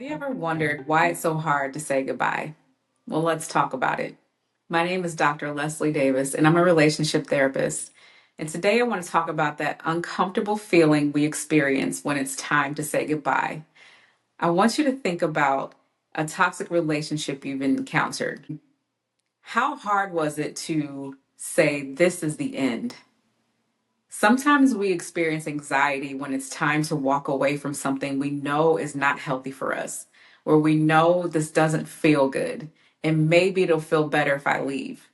Have you ever wondered why it's so hard to say goodbye? Well, let's talk about it. My name is Dr. Leslie Davis, and I'm a relationship therapist. And today I want to talk about that uncomfortable feeling we experience when it's time to say goodbye. I want you to think about a toxic relationship you've encountered. How hard was it to say, this is the end? Sometimes we experience anxiety when it's time to walk away from something we know is not healthy for us, where we know this doesn't feel good, and maybe it'll feel better if I leave.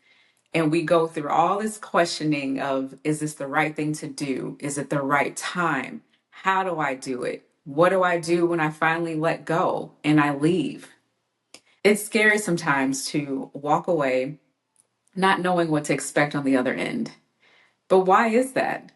And we go through all this questioning of, is this the right thing to do? Is it the right time? How do I do it? What do I do when I finally let go and I leave? It's scary sometimes to walk away not knowing what to expect on the other end. But why is that?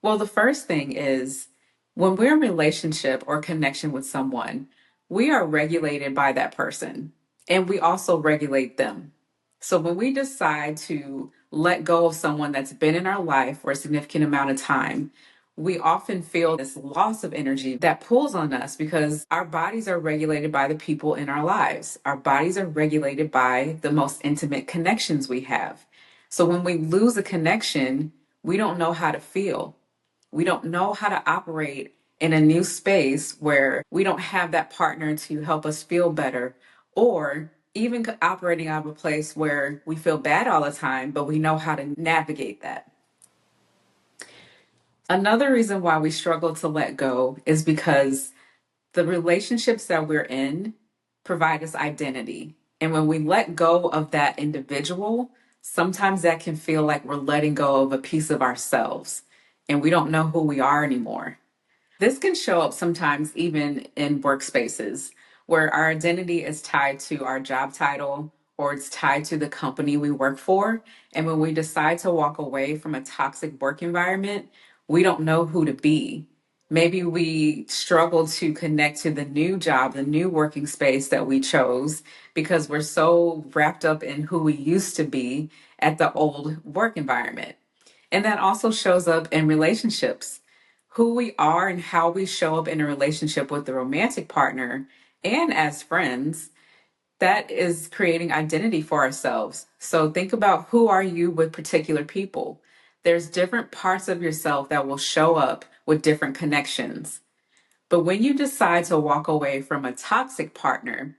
Well, the first thing is when we're in relationship or connection with someone, we are regulated by that person and we also regulate them. So when we decide to let go of someone that's been in our life for a significant amount of time, we often feel this loss of energy that pulls on us because our bodies are regulated by the people in our lives. Our bodies are regulated by the most intimate connections we have. So when we lose a connection, we don't know how to feel. We don't know how to operate in a new space where we don't have that partner to help us feel better, or even operating out of a place where we feel bad all the time, but we know how to navigate that. Another reason why we struggle to let go is because the relationships that we're in provide us identity. And when we let go of that individual, sometimes that can feel like we're letting go of a piece of ourselves and we don't know who we are anymore. This can show up sometimes even in workspaces where our identity is tied to our job title or it's tied to the company we work for. And when we decide to walk away from a toxic work environment, we don't know who to be. Maybe we struggle to connect to the new job, the new working space that we chose because we're so wrapped up in who we used to be at the old work environment. And that also shows up in relationships. Who we are and how we show up in a relationship with the romantic partner and as friends, that is creating identity for ourselves. So think about, who are you with particular people? There's different parts of yourself that will show up with different connections. But when you decide to walk away from a toxic partner,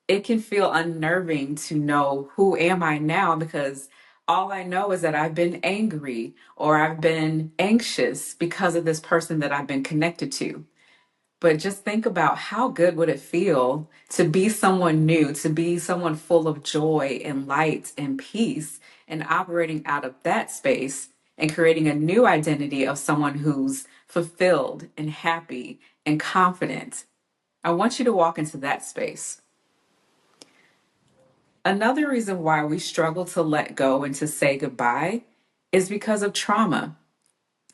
it can feel unnerving to know, who am I now? Because all I know is that I've been angry or I've been anxious because of this person that I've been connected to. But just think about, how good would it feel to be someone new, to be someone full of joy and light and peace, and operating out of that space and creating a new identity of someone who's fulfilled and happy and confident. I want you to walk into that space. Another reason why we struggle to let go and to say goodbye is because of trauma.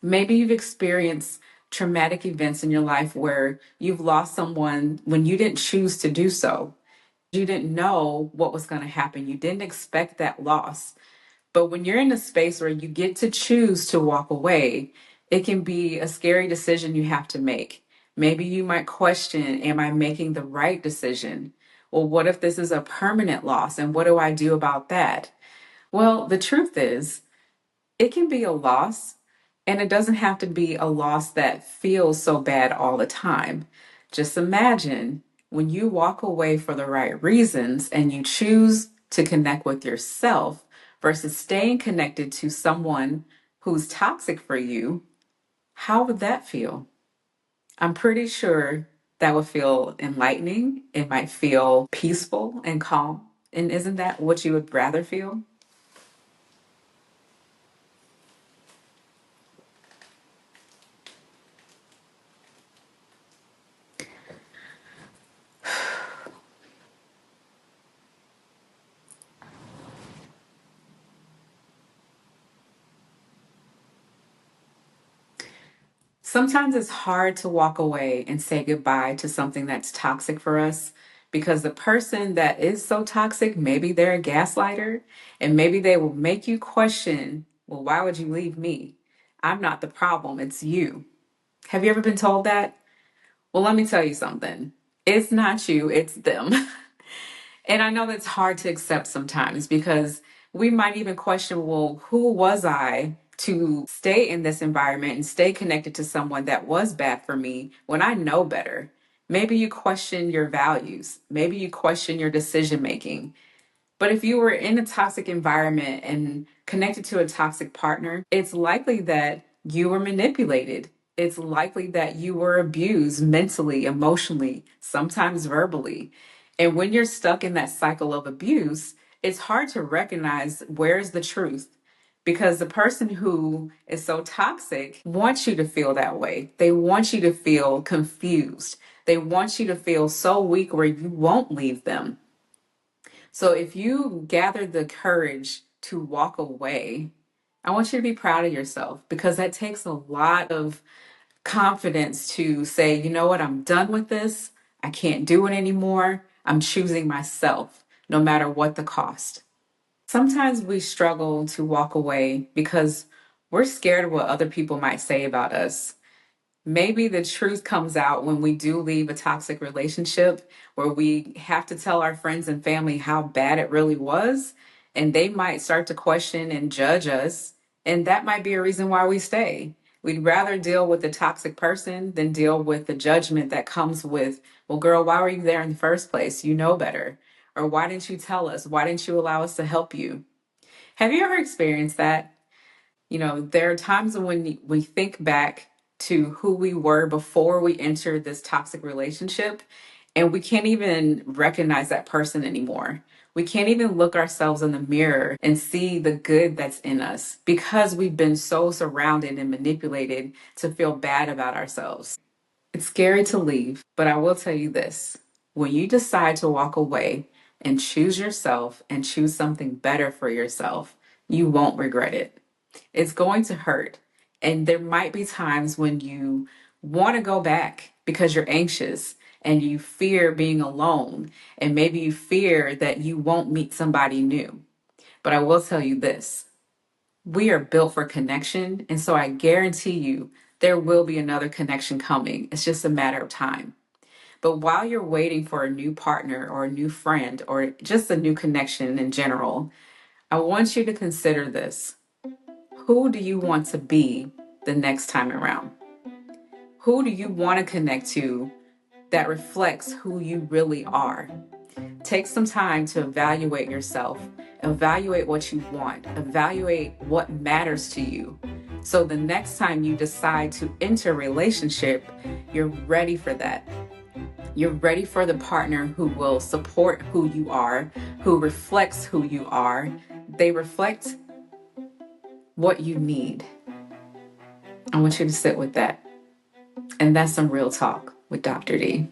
Maybe you've experienced traumatic events in your life where you've lost someone when you didn't choose to do so. You didn't know what was going to happen. You didn't expect that loss. But when you're in a space where you get to choose to walk away, it can be a scary decision you have to make. Maybe you might question, am I making the right decision? Well, what if this is a permanent loss? And what do I do about that? Well, the truth is, it can be a loss, and it doesn't have to be a loss that feels so bad all the time. Just imagine when you walk away for the right reasons and you choose to connect with yourself versus staying connected to someone who's toxic for you, how would that feel? I'm pretty sure that would feel enlightening. It might feel peaceful and calm. And isn't that what you would rather feel? Sometimes it's hard to walk away and say goodbye to something that's toxic for us because the person that is so toxic, maybe they're a gaslighter and maybe they will make you question, well, why would you leave me? I'm not the problem, it's you. Have you ever been told that? Well, let me tell you something. It's not you, it's them. And I know that's hard to accept sometimes because we might even question, well, who was I to stay in this environment and stay connected to someone that was bad for me when I know better? Maybe you question your values. Maybe you question your decision making. But if you were in a toxic environment and connected to a toxic partner, it's likely that you were manipulated. It's likely that you were abused mentally, emotionally, sometimes verbally. And when you're stuck in that cycle of abuse, it's hard to recognize where's the truth because the person who is so toxic wants you to feel that way. They want you to feel confused. They want you to feel so weak where you won't leave them. So if you gather the courage to walk away, I want you to be proud of yourself because that takes a lot of confidence to say, you know what, I'm done with this. I can't do it anymore. I'm choosing myself, no matter what the cost. Sometimes we struggle to walk away because we're scared of what other people might say about us. Maybe the truth comes out when we do leave a toxic relationship where we have to tell our friends and family how bad it really was, and they might start to question and judge us. And that might be a reason why we stay. We'd rather deal with the toxic person than deal with the judgment that comes with, well, girl, why were you there in the first place? You know better. Or why didn't you tell us? Why didn't you allow us to help you? Have you ever experienced that? There are times when we think back to who we were before we entered this toxic relationship, and we can't even recognize that person anymore. We can't even look ourselves in the mirror and see the good that's in us because we've been so surrounded and manipulated to feel bad about ourselves. It's scary to leave, but I will tell you this. When you decide to walk away and choose yourself and choose something better for yourself, you won't regret it. It's going to hurt. And there might be times when you want to go back because you're anxious and you fear being alone. And maybe you fear that you won't meet somebody new. But I will tell you this, we are built for connection. And so I guarantee you there will be another connection coming. It's just a matter of time. But while you're waiting for a new partner or a new friend or just a new connection in general, I want you to consider this. Who do you want to be the next time around? Who do you want to connect to that reflects who you really are? Take some time to evaluate yourself, evaluate what you want, evaluate what matters to you. So the next time you decide to enter a relationship, you're ready for that. You're ready for the partner who will support who you are, who reflects who you are. They reflect what you need. I want you to sit with that. And that's some real talk with Dr. D.